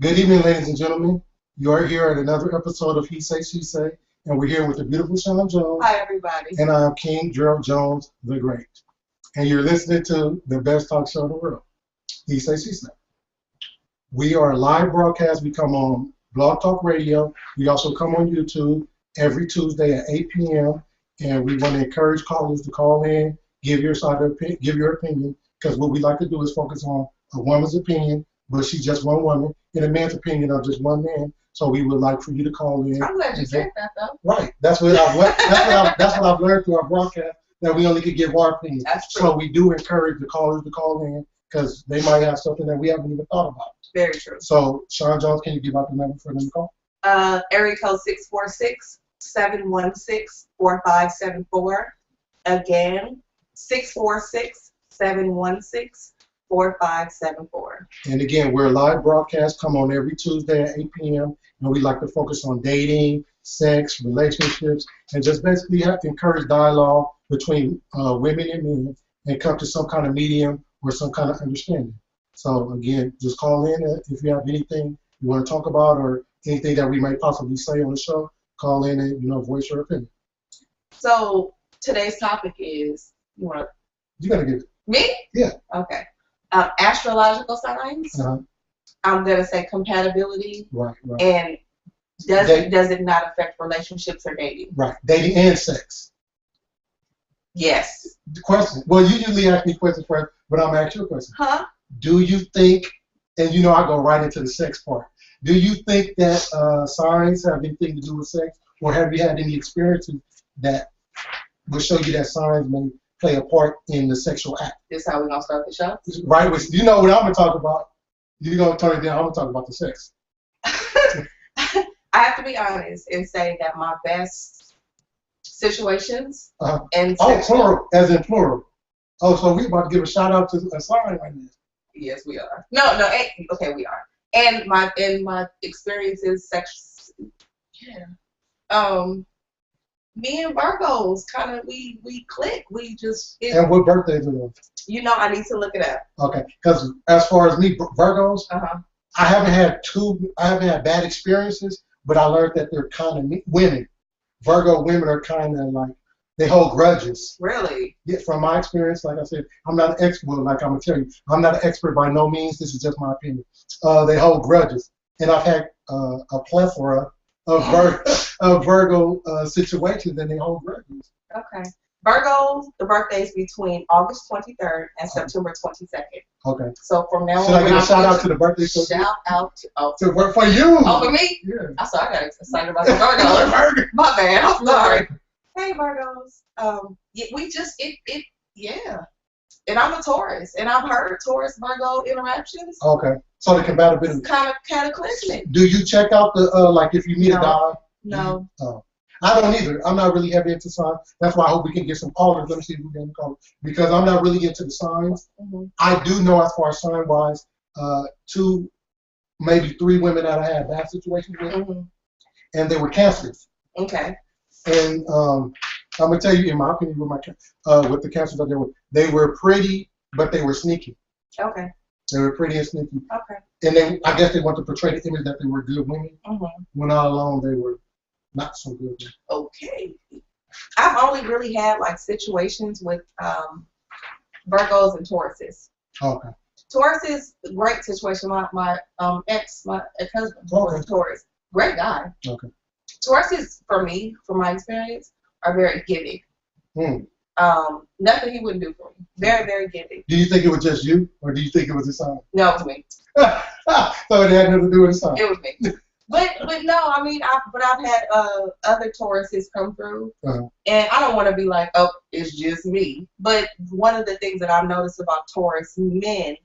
Good evening, ladies and gentlemen. You are here at another episode of He Say, She Say, and we're here with the beautiful Shawn Jones. Hi, everybody. And I'm King Gerald Jones, the Great. And you're listening to the best talk show in the world, He Say, She Say. We are a live broadcast. We come on Blog Talk Radio. We also come on YouTube every Tuesday at 8 p.m. And we want to encourage callers to call in, give your opinion, because what we like to do is focus on a woman's opinion, but she's just one woman, and a man's opinion of just one man. So we would like for you to call in. I'm glad you said that, though. Right. That's what I've learned through our broadcast, that we only could give our opinion. That's true. So we do encourage the callers to call in because they might have something that we haven't even thought about. Very true. So, Shawn Jones, can you give out the number for them to call? Area code 646-716-4574. Again, 646-716-4574. And again, we're a live broadcast. Come on every Tuesday at 8 p.m. And we like to focus on dating, sex, relationships, and just basically have to encourage dialogue between women and men and come to some kind of medium or some kind of understanding. So again, just call in if you have anything you want to talk about or anything that we might possibly say on the show. Call in and voice your opinion. So today's topic is You gotta give it. Me? Yeah. Okay. Astrological signs. I'm gonna say compatibility. Right. And does it not affect relationships or dating? Right. Dating and sex. Yes. The question. Well, you usually ask me questions first, but I'm gonna ask you a question. Huh? Do you think, and I go right into the sex part, do you think that signs have anything to do with sex, or have you had any experiences that will show you that signs may play a part in the sexual act? This is how we're going to start the show? Right, you know what I'm going to talk about. You're going to turn it down, I'm going to talk about the sex. I have to be honest and say that my best situations and plural, as in plural. Oh, so we're about to give a shout out to a sign right now. Yes, we are. No, okay, we are. And my experiences, sex, yeah. Me and Virgos kind of we click. We just. And what birthdays are those? I need to look it up. Okay, because as far as me, Virgos, I haven't had bad experiences, but I learned that they're kind of women. Virgo women are kind of like, they hold grudges. Really? Yeah, from my experience, like I said, I'm not an expert. Like I'm gonna tell you, I'm not an expert by no means. This is just my opinion. They hold grudges, and I've had a plethora of Virgo situations, and they hold grudges. Okay. Virgos, the birthdays between August 23rd and September 22nd. Okay. So from now on, should I give a shout out to the birthday? Shout out to work for you. Oh, for me? Yeah. I got excited about the Virgos. My bad. I'm sorry. Hey, Virgos. Yeah. And I'm a Taurus, and I've heard Taurus-Virgo interactions. Okay. So the compatibility. It's kind of cataclysmic. Do you check out the, like if you meet a guy? No. I don't either. I'm not really heavy into signs. That's why I hope we can get some callers. Let me see if we can call. Because I'm not really into the signs. I do know as far as sign-wise, 2, maybe 3 women that I had bad situations with, and they were Cancers. Okay. And I'm gonna tell you, in my opinion, with the Cancers that they were pretty, but they were sneaky. Okay. They were pretty and sneaky. Okay. And I guess they want to portray the image that they were good women. When all along they were not so good. Okay. I've only really had like situations with Virgos and Tauruses. Okay. Tauruses, great situation. My ex-husband was a Taurus. Great guy. Okay. Tauruses, for me, from my experience, are very giving. Nothing he wouldn't do for me. Very, very giving. Do you think it was just you, or do you think it was his sign? No, it was me. So it had nothing to do with his sign. It was me. But no, I mean, I've had other Tauruses come through, and I don't want to be like, oh, it's just me. But one of the things that I've noticed about Taurus men,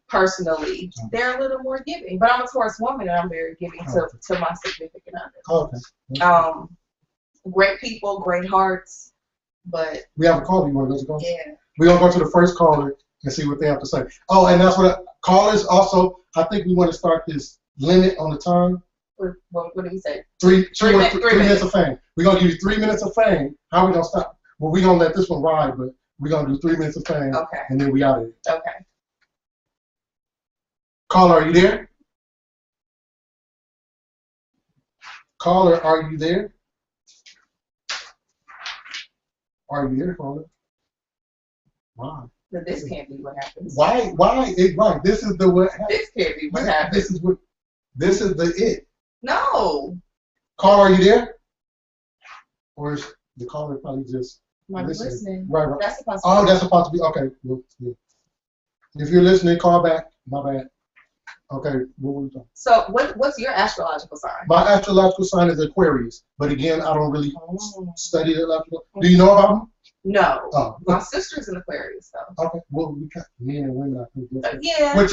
personally, they're a little more giving. But I'm a Taurus woman, and I'm very giving to my significant other. Okay. Great people, great hearts, but we have a caller. You want to go? Yeah. We're gonna go to the first caller and see what they have to say. Oh, and that's what callers also. I think we want to start this limit on the time. What do you say? 3 minutes of fame. We're going to give you 3 minutes of fame. How are we going to stop? Well, we're going to let this one ride, but we're going to do 3 minutes of fame. Okay. And then we out of here. Okay. Caller, are you there? Caller, are you there? Are you there, caller? Why? But this can't be what happens. Why? Right. This is the what happens. This can't be what happens. This is the it. No. Caller, are you there? Or is the caller probably just listening? Right. That's a possibility. Oh, that's a possibility. Okay. Well, yeah. If you're listening, call back. My bad. Okay, what were we talking? So what's your astrological sign? My astrological sign is Aquarius, but again, I don't really study the astrological. Do you know about them? No. Oh. My sister's an Aquarius, though. Okay, well, we got men and women. I think. Yeah. Well,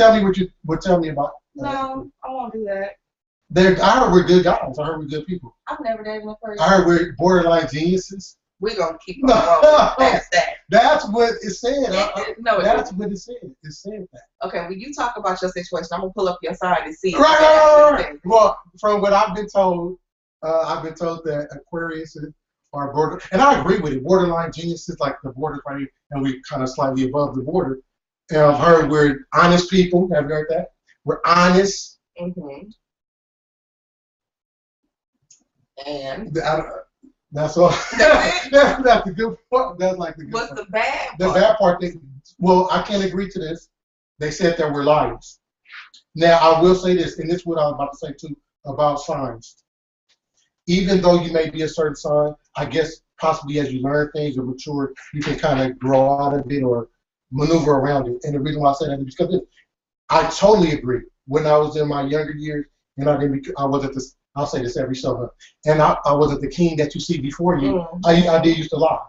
tell me about. No, I won't do that. I heard we're good guys. I heard we're good people. I've never dated an Aquarius. I heard we're borderline geniuses. We're gonna keep on rolling past that. That's what it said. No, that's what it said. It said that. Okay, when you talk about your situation, I'm gonna pull up your sign and see. Right. Well, from what I've been told that Aquarius are border, and I agree with it. Borderline geniuses, like the border right here, and we kind of slightly above the border. And I've heard we're honest people. Have you heard that? We're honest. Mm-hmm. And that's all. That's the good part. That's like the good What's part. the bad part? The bad part, well, I can't agree to this. They said that we're liars. Now, I will say this, and this is what I was about to say too about signs. Even though you may be a certain sign, I guess possibly as you learn things or mature, you can kind of grow out of it or maneuver around it. And the reason why I say that is because I totally agree. When I was in my younger years, and I wasn't this. I'll say this every show, and I wasn't the king that you see before you. I did used to lie.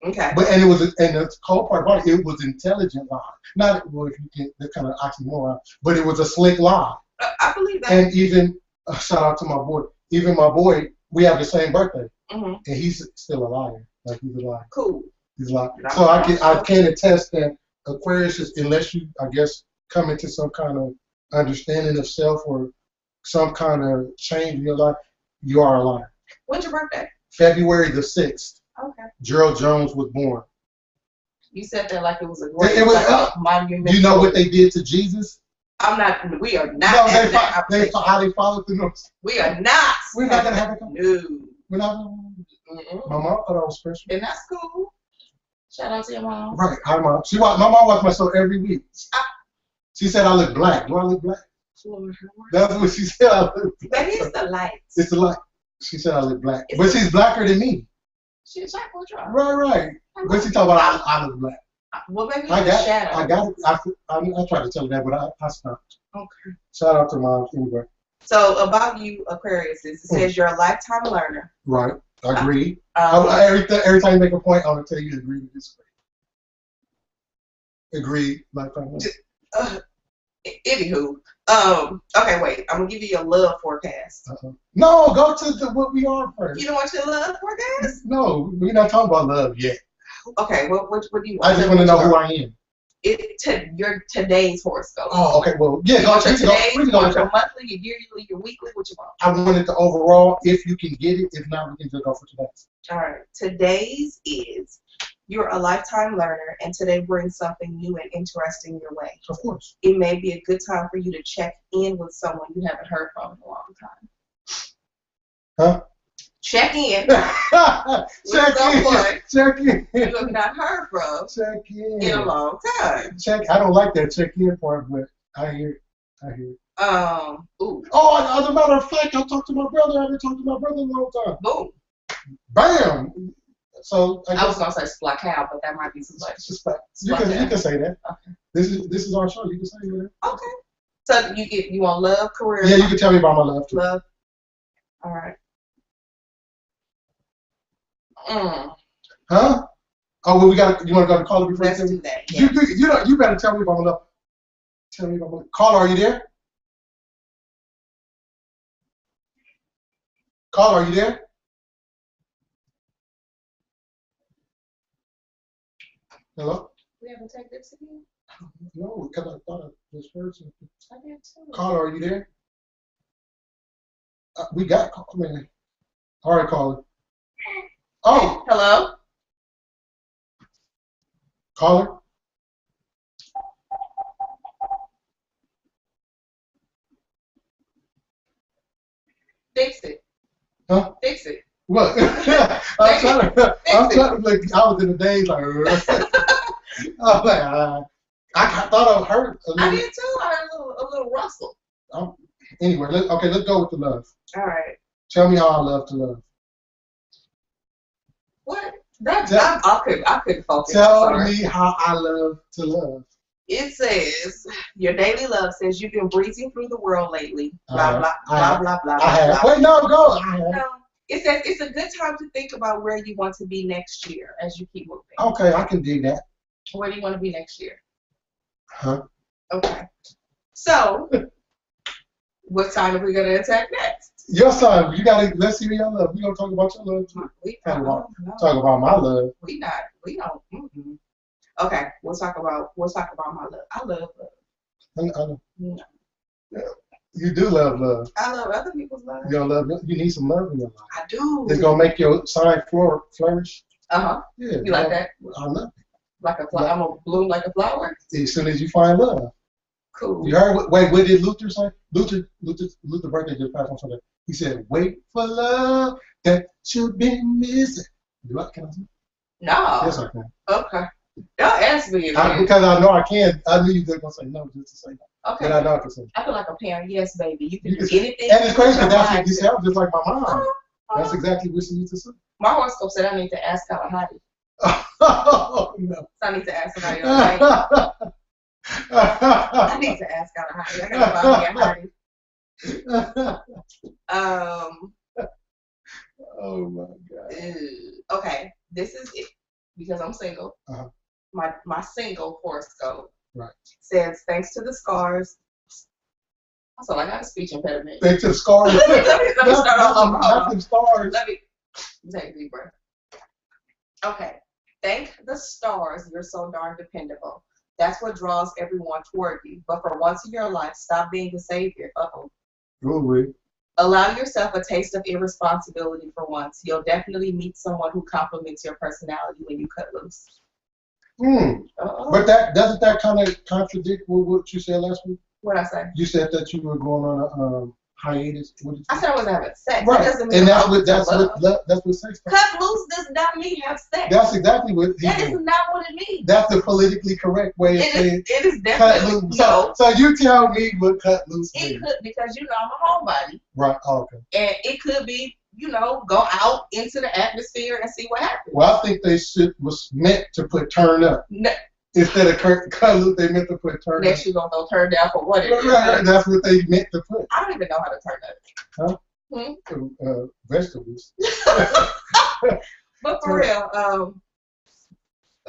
Okay. And the cold part about it was intelligent lie. Not well, if you can, that kind of oxymoron, but it was a slick lie. I believe that. And even shout out to my boy. Even my boy, we have the same birthday, and he's still a liar. Like he's a liar. Cool. He's a liar. So I can attest that Aquarius is, unless you, I guess, come into some kind of understanding of self or some kind of change in your life, you are a liar. When's your birthday? February the 6th. Okay. Gerald Jones was born. You said that like it was a great monument. You know what they did to Jesus? We are not. No, how they followed through those. We are not. We're not going to have a conversation. No. We're not going to. My mom thought I was special. And that's cool. Shout out to your mom. Right. Hi, Mom. My mom watched my show every week. She said I look black. Do I look black? That's what she said. I look black. That is the lights. It's the light. She said I look black. But she's blacker than me. She's black. Right. But she talking about I look black. Well, maybe I got shadow. I got it. I tried to tell her that, but I stopped. Okay. Shout out to Mom anyway. So about you, Aquarius, it says you're a lifetime learner. Right. Agreed. Every time you make a point, I'm gonna tell you agree to disagree. Agreed. Lifetime learner. Anywho, okay, wait. I'm gonna give you your love forecast. No, go to what we are first. You don't want your love forecast? No, we're not talking about love yet. Okay, what do you want? I just want to know who I am. Your today's horoscope. Oh, okay. Well, yeah. You want your monthly, your yearly, your weekly? What you want? I wanted the overall. If you can get it, if not, we can just go for today's. All right. Today's is you're a lifetime learner, and today brings something new and interesting your way. Of course. It may be a good time for you to check in with someone you haven't heard from in a long time. Huh? Check in. Check in. You have not heard from. Check in a long time. I don't like that check in part, but I hear it. Ooh. Oh, as a matter of fact, I talked to my brother. I haven't talked to my brother in a long time. Boom. Bam. So I was gonna say splack-out, but that might be too much. You can say that. Okay. This is our show. You can say that. Okay. So you want love, career? Yeah, you can tell me about my love too. Love. All right. Huh? Oh well, you want to go to caller before? Let's do that. Yeah. You better tell me about my love. Tell me about my caller. Are you there? Caller, are you there? Hello? We haven't taken this again? No, because I thought I just heard something. I did too. Caller, are you there? We got caller. All right, caller. Oh. Hello? Caller? Fix it. Huh? Fix it. What? I'm trying to look. I was in the days like. I was like, I thought I heard a little. I did too. I heard a little rustle. Anyway, let's go with the love. All right. Tell me how I love to love. What? I couldn't focus. Tell me how I love to love. It says, your daily love says you've been breezing through the world lately. Blah, blah, blah, blah, blah, blah. Wait, no, go. No. It says it's a good time to think about where you want to be next year as you keep moving. Okay, I can do that. Where do you want to be next year? Huh? Okay. So, what sign are we going to attack next? Your sign. Let's see your love. We're going to talk about your love too. Talk about my love. We don't. Mm-mm. Okay, we'll talk about my love. I love love. I know. Yeah. You do love love. I love other people's love. You don't love. You need some love in your life. I do. It's gonna make your sign flourish. Yeah. You like that? I love it. Like a flower. I'm gonna bloom like a flower. As soon as you find love. Cool. You heard? What did Luther say? Luther birthday just passed on Sunday. He said, "Wait for love that you've been missing." Can I say? No. Yes, I can. Okay. Don't ask me again. Because I know I can. I knew you were going to say no just to say no. Okay. And I know I can say no. I feel like a parent. Yes, baby. You can do anything. And it's crazy because that's what you sound just like my mom. That's Uh-huh. exactly what she used to say. My horoscope said I need to ask Kalahari. Oh, no. So I need to ask somebody else. I need to ask Kalahari. I gotta find me a Hari. Oh my God. Okay, this is it because I'm single. Uh-huh. My single horoscope says thanks to the scars. Also, I got a speech impediment. Thanks to the scars. let me start off. Not the stars. Let me take a deep breath. Okay, thank the stars you're so darn dependable. That's what draws everyone toward you. But for once in your life, stop being the savior. Really? Allow yourself a taste of irresponsibility for once. You'll definitely meet someone who complements your personality when you cut loose. But doesn't that kind of contradict with what you said last week? What'd I say? You said that you were going on a hiatus. I said I wasn't having sex. Right. That doesn't mean and that's what sex. Cut loose does not mean have sex. That's exactly what. That is not what it means. That's the politically correct way of saying. It is definitely cut loose. No. So you tell me what cut loose means. It could, because I'm a homebody. Right. Oh, okay. And it could be, go out into the atmosphere and see what happens. Well, I think was meant to put turn up. No. Instead of cut loose, they meant to put turn up. Next you're going to turn down for what it is. Right. That's what they meant to put. I don't even know how to turn up. Huh? Vegetables. But for real,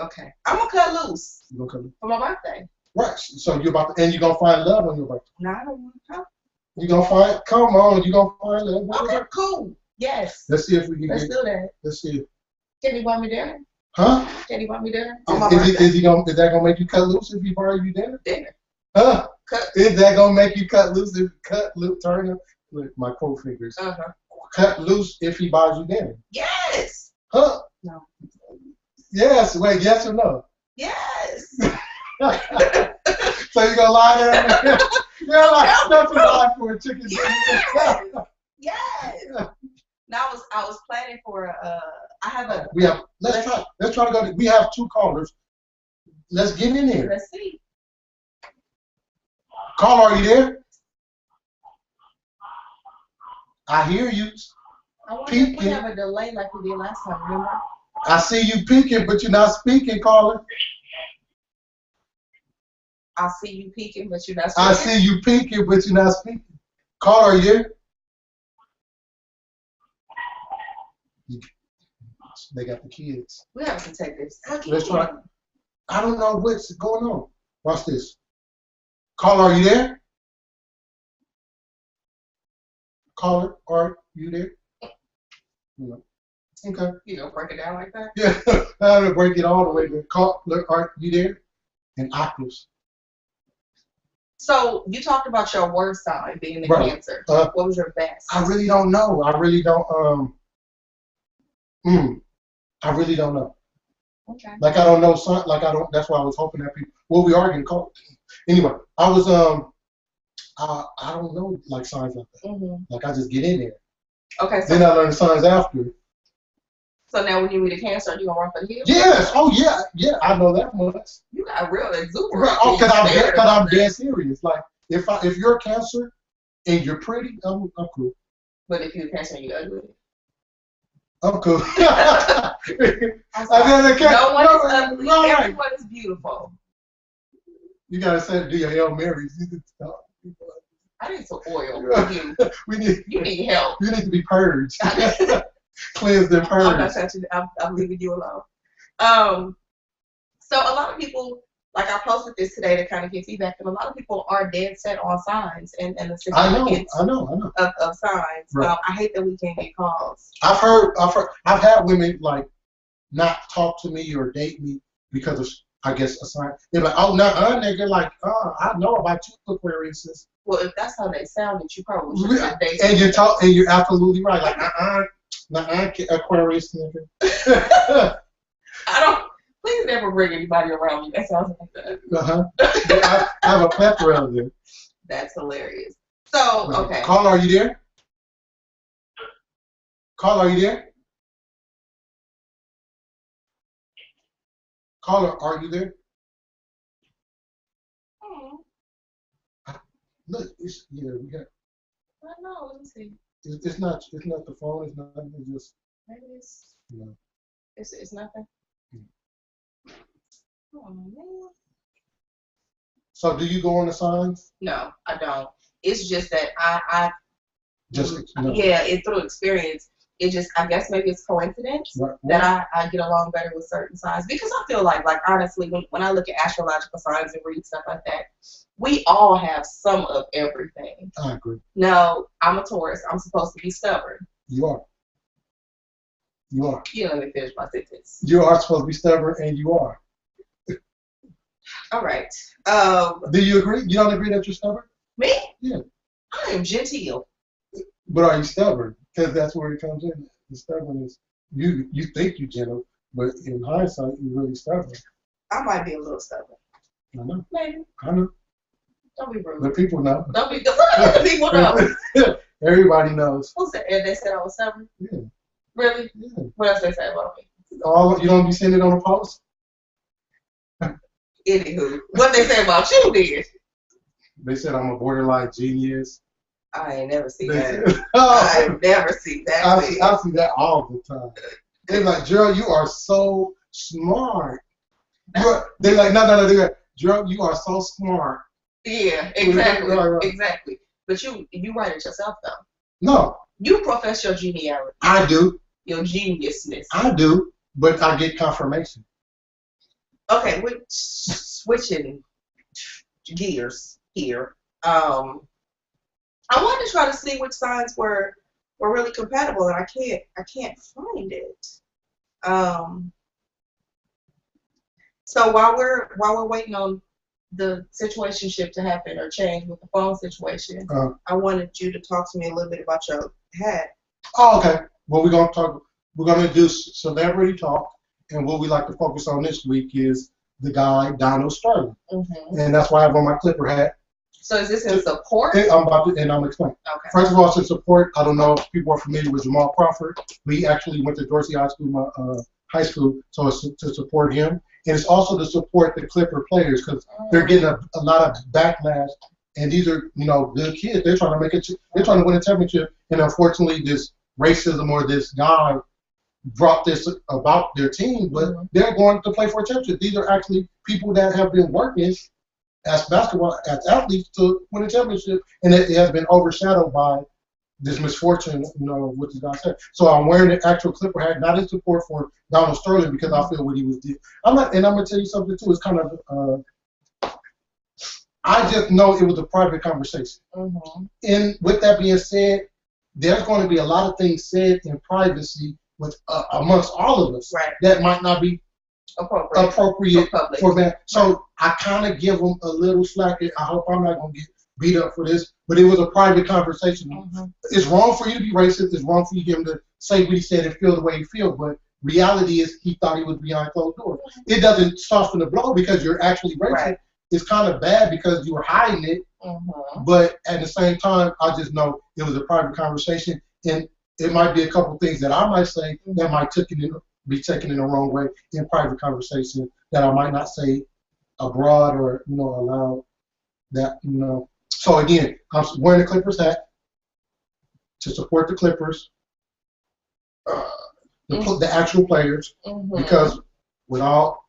okay. I'm going to cut loose. You gonna cut loose? For my birthday. Right. So you're going to find love on your birthday. No, I don't want to. You're going to find, come on, you're going to find love. Okay, cool. Yes. Let's see if we can Let's do that. Let's see. Can you buy me dinner? Huh? Can you buy me dinner? Is that gonna make you cut loose if he buy you dinner? Dinner. Huh? Is that gonna make you cut loose if turn up? Look, my quote fingers. Cut loose if he buys you dinner. Yes. Huh? No. Yes. Wait. Yes or no? Yes. So you gonna lie there? You're like nothing lie for a chicken. Yes. Yes. Now I was planning for let's try to go. We have 2 callers. Let's get in here. Let's see. Caller, are you there? I hear you. I wonder if we have a delay like we did last time, remember? I see you peeking, but you're not speaking, caller. I see you peeking, but you're not speaking. I see you peeking, but you're not speaking. Caller, are you there? They got the kids. We have to take this. Let's try. I don't know what's going on. Watch this. Caller, are you there? Caller, are you there? No. Okay. You gonna break it down like that? Yeah, I'm gonna break it all the way. Caller, are you there? In octaves. So you talked about your word sign being the Cancer. What was your best? I really don't know. I really don't know. Okay. Like I don't know. That's why I was hoping that people. Well, we are getting called. Anyway, I was I don't know like signs like that. Like I just get in there. Okay. Then I learned the signs after. So now when you meet a Cancer, you gonna run for the hills? Yes. Oh yeah. Yeah. I know that much. You got real exuberant. Right. Oh, because I'm dead serious. Like if you're a Cancer and you're pretty, I'm cool. But if you're a Cancer and you're ugly, I'm cool. No one is ugly. Everyone is beautiful. You gotta say, do your Hail Marys. I need some oil. You need help. You need to be purged. Cleansed and purged. I'm not touching it. I'm leaving you alone. So a lot of people, like I posted this today to kind of get feedback, and a lot of people are dead set on signs and the significance I know. Of signs. Right. I hate that we can't get calls. I've had women like not talk to me or date me because of, I guess, a sign. They're like, oh, no, nigga, like, I know about you, Aquarius. Well, if that's how they sounded, you probably should have dated. And you're absolutely right. Like, Aquarius, nigga. Please never bring anybody around me. That sounds like that. I have a plethora of them. That's hilarious. So, okay. Caller, are you there? Caller, are you there? Caller, are you there? Look, we got. I know. Let me see. It's not the phone. It's not. It's just. Maybe it's. No. It's nothing. Oh man. So, do you go on the signs? No, I don't. It's just that I yeah, through experience. It just, I guess maybe it's coincidence right. that I get along better with certain signs, because I feel like honestly, when I look at astrological signs and read stuff like that, we all have some of everything. I agree. No, I'm a Taurus. I'm supposed to be stubborn. You are. You are. You let me finish my sentence. You are supposed to be stubborn, and you are. All right. Do you agree? You don't agree that you're stubborn? Me? Yeah. I am genteel. But are you stubborn? Because that's where it comes in. The stubbornness. You think you're gentle, but in hindsight, you're really stubborn. I might be a little stubborn. I know. Maybe. I know. Don't be rude. The people know. Don't be. The people know. Everybody knows. Who said? And they said I was stubborn. Yeah. Really? Yeah. What else they say about me? You don't be seeing it on the post? Anywho, what they say about you then? They said I'm a borderline genius. I ain't never seen that. I never seen that. I see that all the time. They're like, Gerald, you are so smart. They're like, no. They're like, Gerald, you are so smart. Yeah, exactly. Right. Exactly. But you write it yourself, though. No. You profess your geniality. I do. Your geniusness. I do, but I get confirmation. Okay, we're switching gears here. I wanted to try to see which signs were really compatible, and I can't find it. So while we're waiting on the situationship to happen or change with the phone situation, I wanted you to talk to me a little bit about your hat. Oh, okay. Well, we're gonna do celebrity talk, and what we like to focus on this week is the guy Donald Sterling, and that's why I have on my Clipper hat. So is this in support? I'm explaining. Okay. First of all, it's in support. I don't know if people are familiar with Jamal Crawford. We actually went to Dorsey High School, so it's to support him. And it's also to support the Clipper players, because they're getting a lot of backlash. And these are, good kids. They're trying to they're trying to win a championship. And unfortunately, this racism or this guy brought this about their team, but they're going to play for a championship. These are actually people that have been working as athletes to win a championship, and it has been overshadowed by this misfortune, what this guy said. So I'm wearing the actual Clipper hat, not in support for Donald Sterling, because I feel what he was doing. And I'm gonna tell you something too. It's kind of I just know it was a private conversation. And with that being said, there's going to be a lot of things said in privacy with amongst all of us that might not be appropriate for that. So I kind of give them a little slack. I hope I'm not going to get beat up for this, but it was a private conversation. It's wrong for you to be racist. It's wrong for him to say what he said and feel the way he feels, but reality is he thought he was behind closed doors. It doesn't soften the blow because you're actually racist. It's kind of bad because you were hiding it, but at the same time, I just know it was a private conversation, and it might be a couple things that I might say that might be taken in the wrong way in private conversation that I might not say abroad or aloud. That So again, I'm wearing the Clippers hat to support the Clippers, the actual players, because with all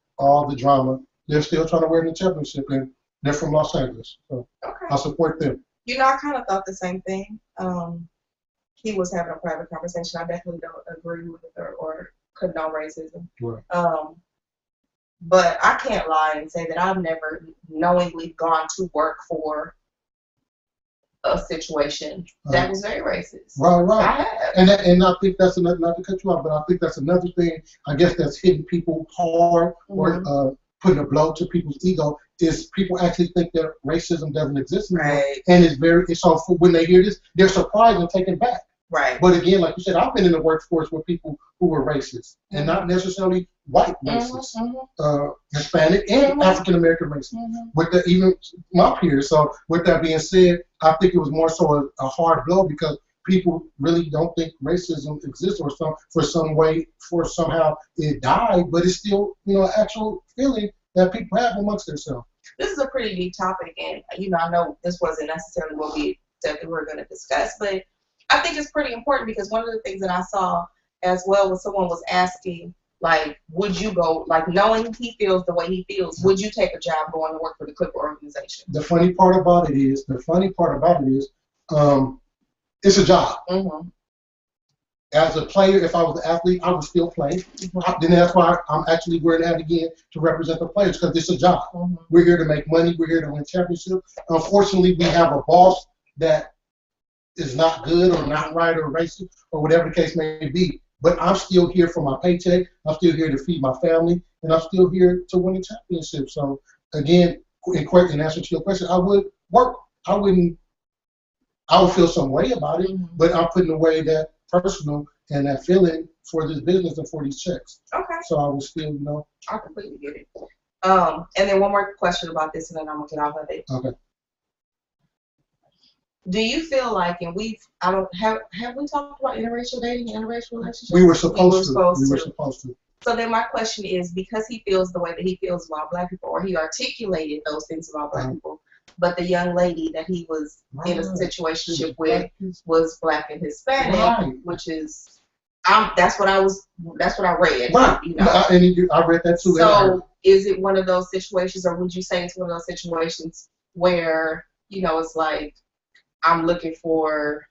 the drama, they're still trying to win the championship, and they're from Los Angeles, so I support them. I kind of thought the same thing. He was having a private conversation. I definitely don't agree with or condone racism. Right. But I can't lie and say that I've never knowingly gone to work for a situation that was very racist. Right. I have. And I think that's another, not to cut you off, but I think that's another thing, I guess, that's hitting people hard or putting a blow to people's ego, is people actually think that racism doesn't exist anymore. Right. And it's so when they hear this, they're surprised and taken back. Right. But again, like you said, I've been in the workforce with people who were racist, and not necessarily white racists, Hispanic and African American racists. With even my peers. So with that being said, I think it was more so a hard blow because people really don't think racism exists, or somehow it died, but it's still an actual feeling that people have amongst themselves. This is a pretty deep topic, and I know this wasn't necessarily what we said that we were going to discuss, but I think it's pretty important because one of the things that I saw as well was someone was asking, like, would you go, like, knowing he feels the way he feels, would you take a job going to work for the Clipper organization? The funny part about it is, it's a job. As a player, if I was an athlete, I would still play. Then that's why I'm actually wearing that again to represent the players, because it's a job. We're here to make money. We're here to win championships. Unfortunately, we have a boss that is not good or not right or racist or whatever the case may be. But I'm still here for my paycheck. I'm still here to feed my family, and I'm still here to win a championship. So again, in answer to your question, I would work. I would feel some way about it, but I'm putting away that personal and that feeling for this business and for these checks. Okay. So I would still, I completely get it. And then one more question about this, and then I'm gonna get off of it. Okay. Do you feel like, and have we talked about interracial dating, interracial relationships? We were supposed to. So then my question is, because he feels the way that he feels about Black people, or he articulated those things about Black people, but the young lady that he was in a situationship with was Black and Hispanic, which is, that's what I read. Right. I read that too. So is it one of those situations, or would you say it's one of those situations where, it's like, I'm looking for,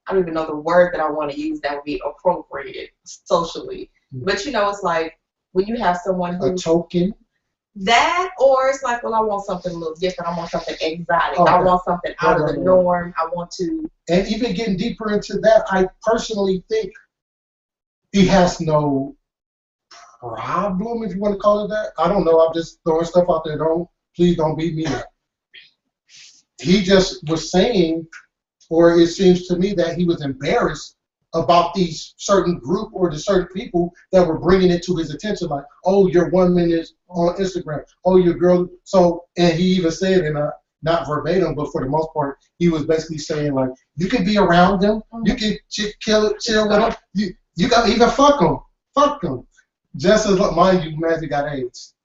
I don't even know the word that I want to use that would be appropriate socially. But it's like when you have someone who's a token. That, or it's like, well, I want something a little different. I want something exotic. I want something out of the norm. I want to. And even getting deeper into that, I personally think he has no problem, if you want to call it that. I don't know. I'm just throwing stuff out there. Please don't beat me up. He just was saying, or it seems to me that he was embarrassed about these certain group or the certain people that were bringing it to his attention, like, oh, your woman is on Instagram, oh, your girl. So, and he even said, and not verbatim, but for the most part, he was basically saying, like, you can be around them, you can chill with them, you got even fuck them, just as, mind you, Magic got AIDS.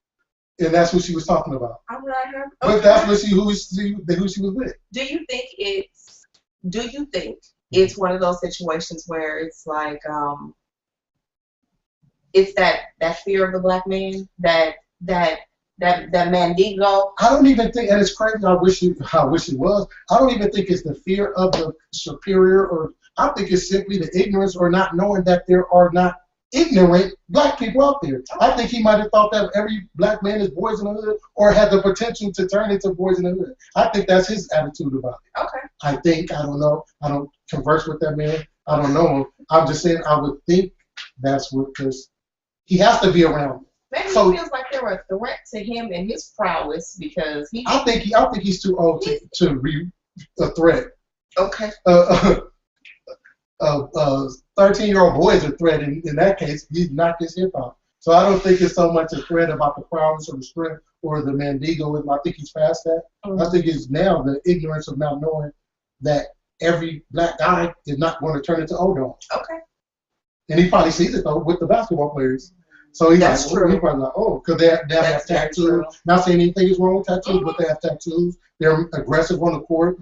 And that's what she was talking about. I'm right here. Okay. But that's what who she was with. Do you think it's one of those situations where it's like, it's that fear of the Black man, that Mandingo? I don't even think, and it's crazy. I wish it was. I don't even think it's the fear of the superior, or I think it's simply the ignorance or not knowing that there are not ignorant Black people out there. I think he might have thought that every Black man is boys in the hood, or had the potential to turn into boys in the hood. I think that's his attitude about it. Okay. I don't know. I don't converse with that man. I don't know him. I'm just saying I would think that's what, because he has to be around me. Maybe he feels like they're a threat to him and his prowess, because I think he's too old to be a threat. Okay. 13-year-old boy is a threat in that case. He's not his hip hop. So I don't think it's so much a threat about the prowess or the strength or the Mandingo. I think he's past that. I think it's now the ignorance of not knowing that every black guy is not going to turn into O-Dog. Okay. And he probably sees it though with the basketball players. So he's That's like, true. he's probably like, oh, because they have tattoos. Not saying anything is wrong with tattoos, but they have tattoos. They're aggressive on the court.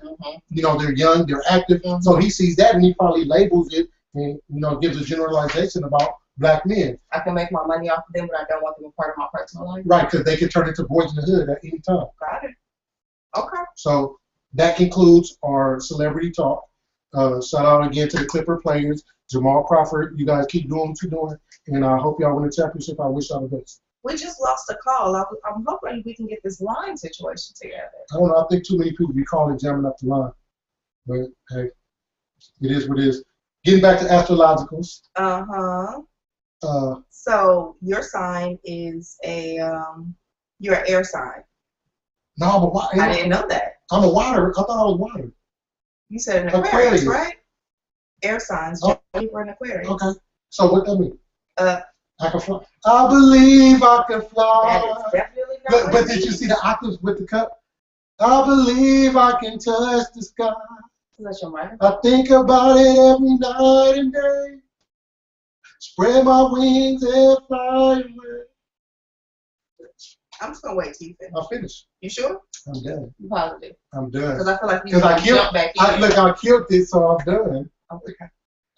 You know, they're young, they're active. So he sees that and he probably labels it and, you know, gives a generalization about black men. I can make my money off of them, but I don't want them a part of my personal life. Right, because they can turn into boys in the hood at any time. Got it. Okay. So that concludes our celebrity talk. Shout out again to the Clipper players. Jamal Crawford, you guys keep doing what you're doing, and I hope y'all win the championship. I wish y'all the best. We just lost a call. I'm hoping we can get this line situation together. I don't know. I think too many people be calling, jamming up the line. But, hey, it is what it is. Getting back to astrologicals. So your sign is you're an air sign. No, I'm a water. I didn't know that. I'm a water. I thought I was water. You said an Aquarius, right? Air signs, Libra and Aquarius. Okay. So what that mean? I can fly. I believe I can fly. That is definitely not but did you see the octaves with the cup? I believe I can touch the sky. That's your mind. I think about it every night and day. Spread my wings and fly away. I'm just gonna wait till you finish. I'll finish. You sure? I'm done. You positive? I'm done. Because I feel like you jump back in. Look, I killed it, so I'm done. Okay.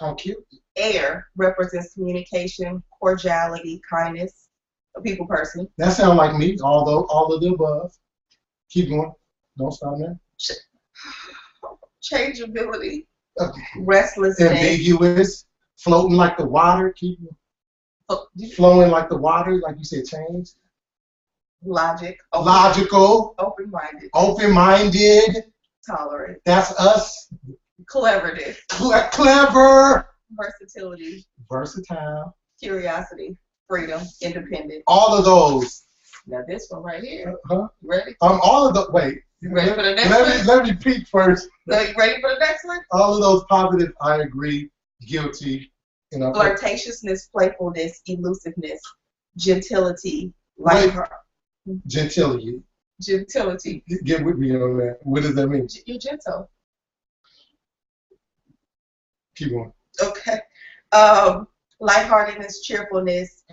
I killed it. Air represents communication, cordiality, kindness, a people person. That sounds like me, although all of the above. Keep going. Don't stop there. Changeability, restlessness. Ambiguous, floating like the water. Keep flowing like the water, like you said, change. Logic. Logical. Open-minded. Open-minded. Tolerant. That's us. Cleverness. Clever. Versatility. Versatile. Curiosity. Freedom. Independent. All of those. Now this one right here. Ready? All of the wait. You ready for the next one? Let me peek first. So you ready for the next one? All of those positive, I agree, guilty. You know, flirtatiousness, playfulness, elusiveness, gentility, lighthearted. Gentility. Gentility. Get with me on that. What does that mean? You're gentle. Keep going. Okay. Lightheartedness, cheerfulness,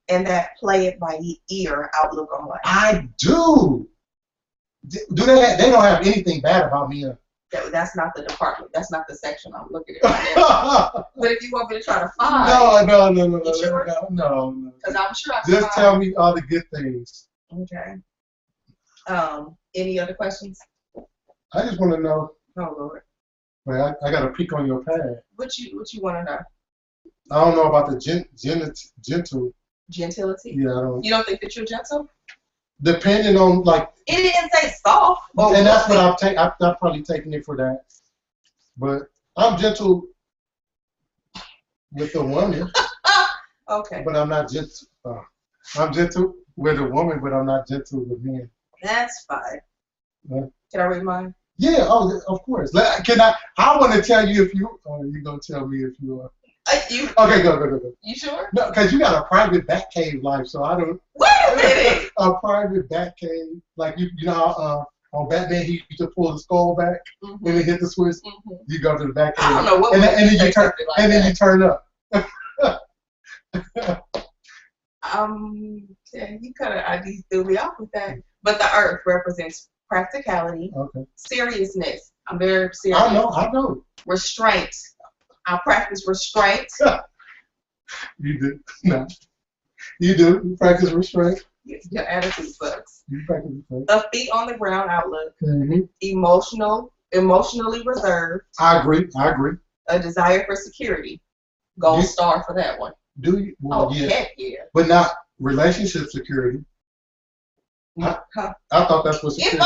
and that play it by ear outlook on life. I do. Do they? They don't have anything bad about me. That's not the department. That's not the section I'm looking at right now. But if you want me to try to find. No. Sure? No. Because I'm sure I can just tell me all the good things. Okay. Any other questions? I just want to know. Oh Lord. Wait, I got to peek on your pad. What you want to know? I don't know about the gentle. Gentility? Yeah, I don't. You don't think that you're gentle? Depending on like. It didn't say soft. And that's what I've probably taken it for that. But I'm gentle with a woman. Okay. But I'm not gentle. I'm gentle with a woman, but I'm not gentle with men. That's fine. Can I read mine? Yeah. Oh, of course. Can I? I want to tell you if you. You're gonna tell me if you are. Okay, go. You sure? No, because you got a private Batcave life, so I don't. Wait a minute. A private Batcave, like you know how on Batman he used to pull the skull back when he hit the switch. You go to the Batcave. I don't know what. And then you turn. Like and then you turn up. Yeah, you kind of ID threw me off with that. But the Earth represents practicality, seriousness. I'm very serious. I know. Restraint. I practice restraint. You do. No. You do. You practice restraint. Your attitude sucks. You practice restraint. A feet on the ground outlook. Emotionally reserved. I agree. A desire for security. Gold star for that one. Do you? Well, heck yeah. But not relationship security. I thought that's what security.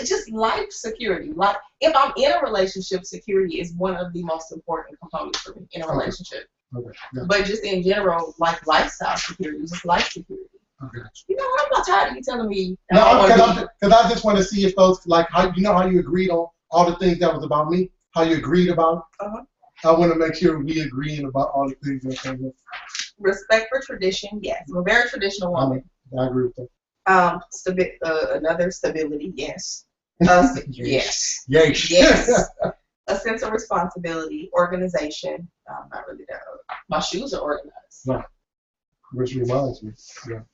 Just life security. Like if I'm in a relationship, security is one of the most important components for me in a relationship. Okay. Yeah. But just in general, like lifestyle security, just life security. Okay. You know what? I'm not tired of you telling me. No, because I just want to see if those like how you agreed on all the things that was about me. How you agreed about. I want to make sure we agreeing about all the things that came up. Respect for tradition, yes. I'm a very traditional woman. I agree with that. Another stability, yes. Yes. Yes. Yes. A sense of responsibility, organization. I'm not really that. My shoes are organized. Right. Which reminds me. Yeah.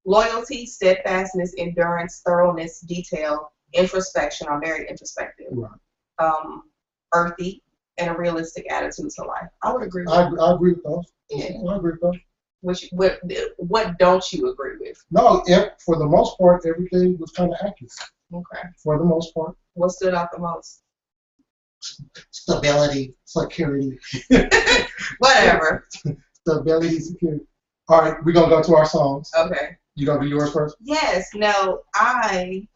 Loyalty, steadfastness, endurance, thoroughness, detail, introspection. I'm very introspective. Right. Earthy, and a realistic attitude to life. I would agree with I agree with those. Yeah. I agree with those. What don't you agree with? No, for the most part, everything was kind of accurate. Okay. For the most part. What stood out the most? Stability, security. Whatever. Stability, security. All right, we're going to go to our songs. Okay. You going to do yours first? Yes. No, I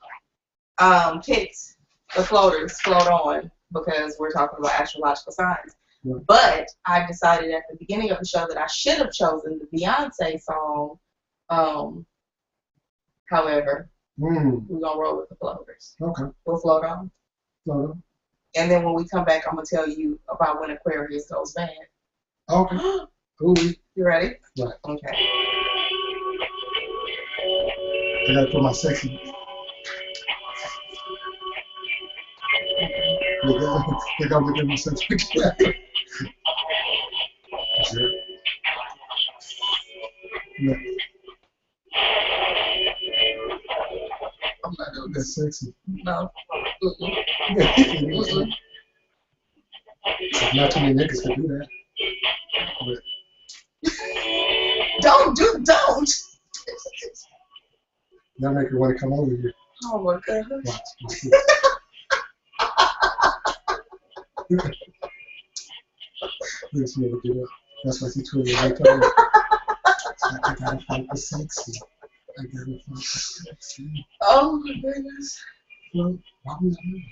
picked the floaters, Float On, because we're talking about astrological signs. Yeah. But I decided at the beginning of the show that I should have chosen the Beyonce song. However, we're going to roll with the floaters. Okay. We'll float on. Float on. And then when we come back, I'm going to tell you about when Aquarius goes bad. Okay. Ooh. You ready? Right. Okay. I got to put my sexy. They got to get my sexy. No. I'm not doing That's sexy. No. Not too many niggas can do that. But Don't. That make her want to come over here. Oh my God. Let's never get up. That's why she told me right there. I gotta fight the sexy. I gotta fight the sexy. Oh my goodness. Well, why was I doing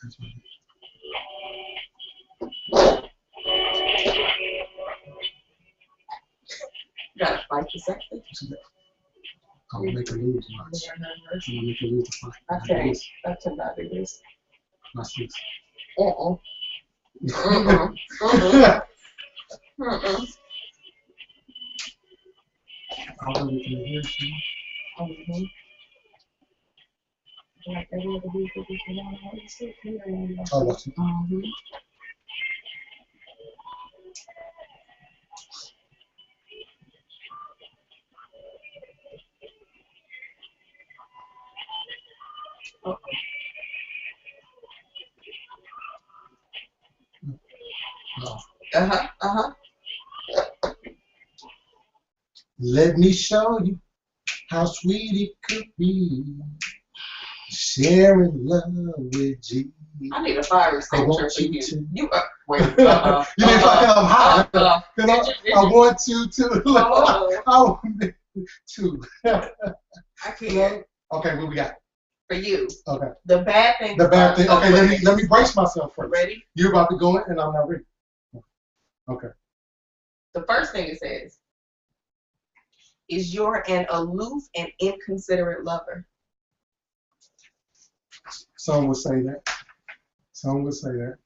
That's what You gotta fight the sexy. I'm gonna make her lose. Watch. I'm gonna make her lose the fight. I cannot do this. Watch this. I'll be here soon. Oh, watch it. Let me show you how sweet it could be, sharing love with you. I need a fire extinguisher for you. You wait. You need to fucking I'm hot. I want you to. I want to. I can't. Okay, what we got? For you. Okay. The bad thing. The bad thing. Okay, let me brace myself first. Ready? You're about to go in, and I'm not ready. Okay. The first thing it says is you're an aloof and inconsiderate lover. Some would say that. Some would say that.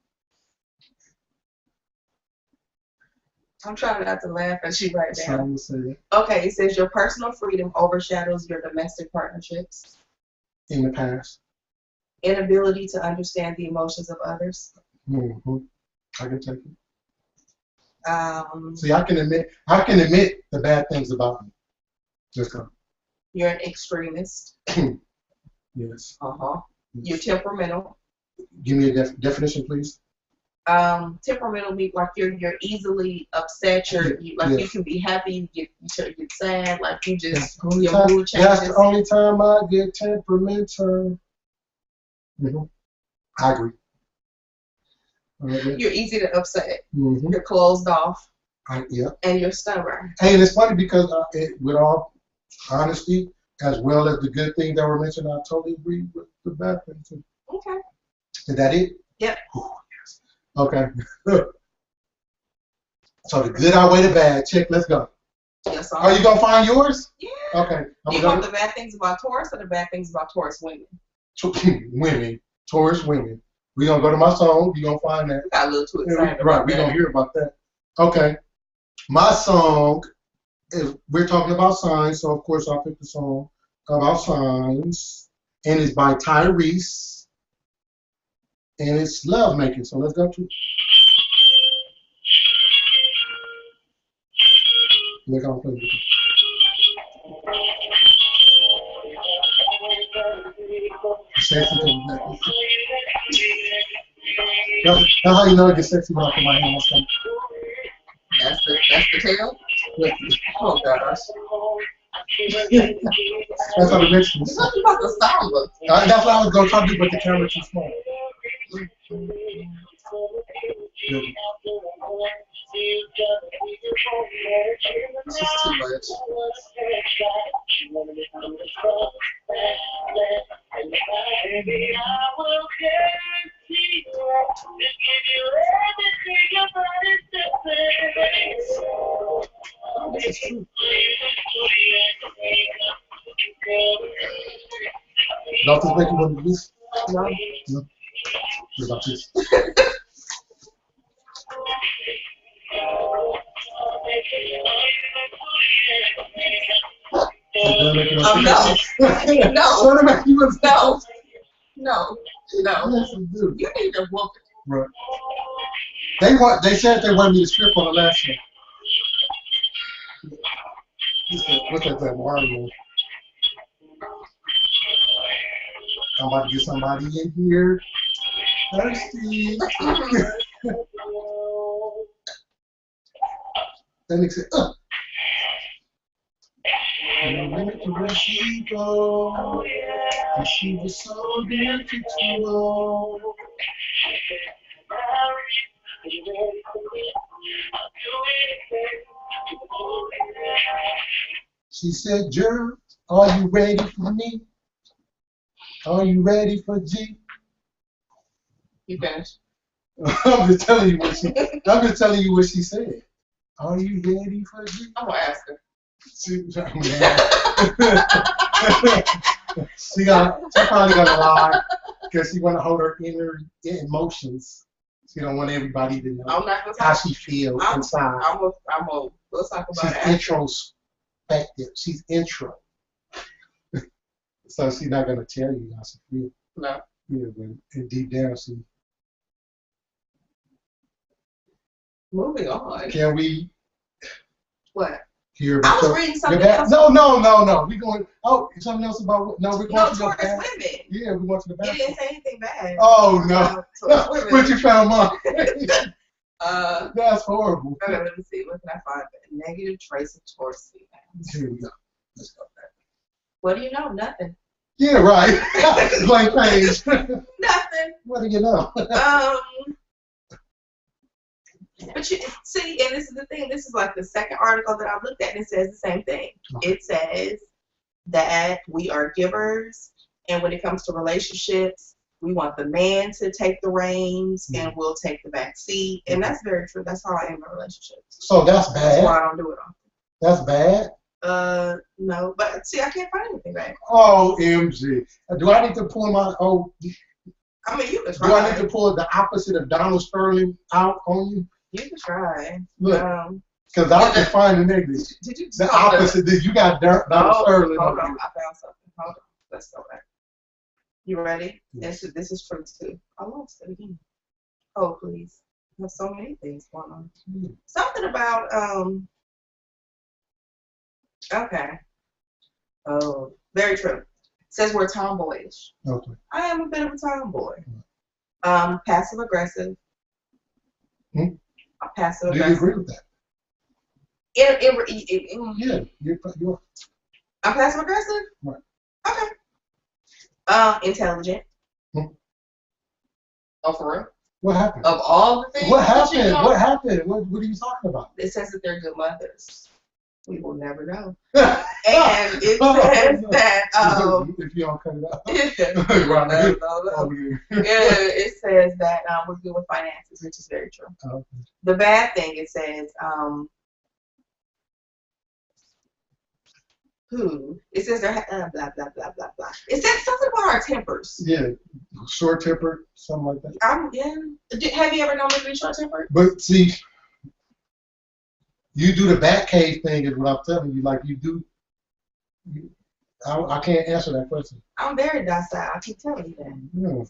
I'm trying not to laugh at you right now. Some would say that. Okay, it says your personal freedom overshadows your domestic partnerships. In the past. Inability to understand the emotions of others. Mm-hmm. I can take it. See, I can admit the bad things about me. Just go. You're an extremist. Yes. You're temperamental. Give me a definition, please. Temperamental means like you're easily upset. You can be happy. You get sad. Like you just your mood changes. That's the only time I get temperamental. I agree. You're easy to upset. Mm-hmm. You're closed off. Yeah. And you're stubborn. Hey, and it's funny because with all honesty, as well as the good things that were mentioned, I totally agree with the bad things too. Okay. Is that it? Yep. Oh, yes. Okay. So the good outweigh the bad. Check. Let's go. Yes. Are you gonna find yours? Yeah. Okay. Do you want the bad things about Taurus or the bad things about Taurus women? Women. Taurus women. We're gonna go to my song. You're gonna find that. Got a little too excited. Right. We're gonna hear about that. Okay. My song is, we're talking about signs, so of course I picked the song about signs, and it's by Tyrese, and it's Love Making. So let's go to it. Look how I play it. Sexy comes back. That's how you know it gets sexy when I put my hand on something. That's the tail? Yeah. Oh gosh. That's how the Mexicans. You're talking about the samba. That's what I was going to talk to you, but the camera's too small. Yeah. This is too much. Oh, this is true. Don't this make you want to do this? No. No. What about this? No. No. What make you want to No. Yes, you do. You need a woman. Right. They said they wanted me to strip on the last one. Look at that Mario. I'm about to get somebody in here. Thirsty. That makes it And I went to where she go, and she was so beautiful. She said, Gerald, are you ready for me? Are you ready for G? You finished. I'm just telling you what she said. Are you ready for G? I'm gonna ask her. She probably gonna lie because she wanna hold her inner emotions. She don't want everybody to know I'm not gonna how she feels inside. Let's talk about She's it. introspective. She's intro. So she's not gonna tell you how she feels. No. Yeah, but deep down she. Moving on. Can we? What? Hear about I was reading something else. No. We going. Oh, something else about. No, we're going to the bathroom. Women. Yeah, we went to the bathroom. It didn't say anything bad. Oh no. But you found mine. That's horrible. Okay, let me see. What can I find? Negative trace of Taurus females. Here we go. Let's go back. What do you know? Nothing. Yeah, right. Blank page. Nothing. What do you know? But you see, and this is the thing. This is like the second article that I've looked at, and it says the same thing. Okay. It says that we are givers, and when it comes to relationships, we want the man to take the reins, and we'll take the back seat. And that's very true. That's how I am in relationships. So that's bad. That's why I don't do it often. That's bad. No, but see, I can't find anything bad. Oh, MG. Do I need to pull my I mean, you can try. Do I need to pull the opposite of Donald Sterling out on you? You can try. Look, because I can find the negative. Did you the opposite? You got Donald Sterling. Hold on, I found something. Hold on, let's go back. You ready? Yes. This is true too. I lost it again. Oh please, there's so many things going on. Something about Okay. Oh, very true. It says we're tomboyish. Okay. I am a bit of a tomboy. Passive aggressive. Passive aggressive. Do you agree with that? Yeah, you're. I'm passive aggressive. Right. Okay. Intelligent. Oh, for real? What happened? Of all the things. What happened? What happened? What are you talking about? It says that they're good mothers. We will never know. And it says that if you don't cut it out. It says that we're good with finances, which is very true. Okay. The bad thing, it says it says they're blah blah blah blah blah. It says something about our tempers. Yeah, short tempered, something like that. Have you ever known me to be short tempered? But see, You do the back cave thing is what I'm telling you. Like you do. I can't answer that question. I'm very docile. I keep telling you that. Yeah.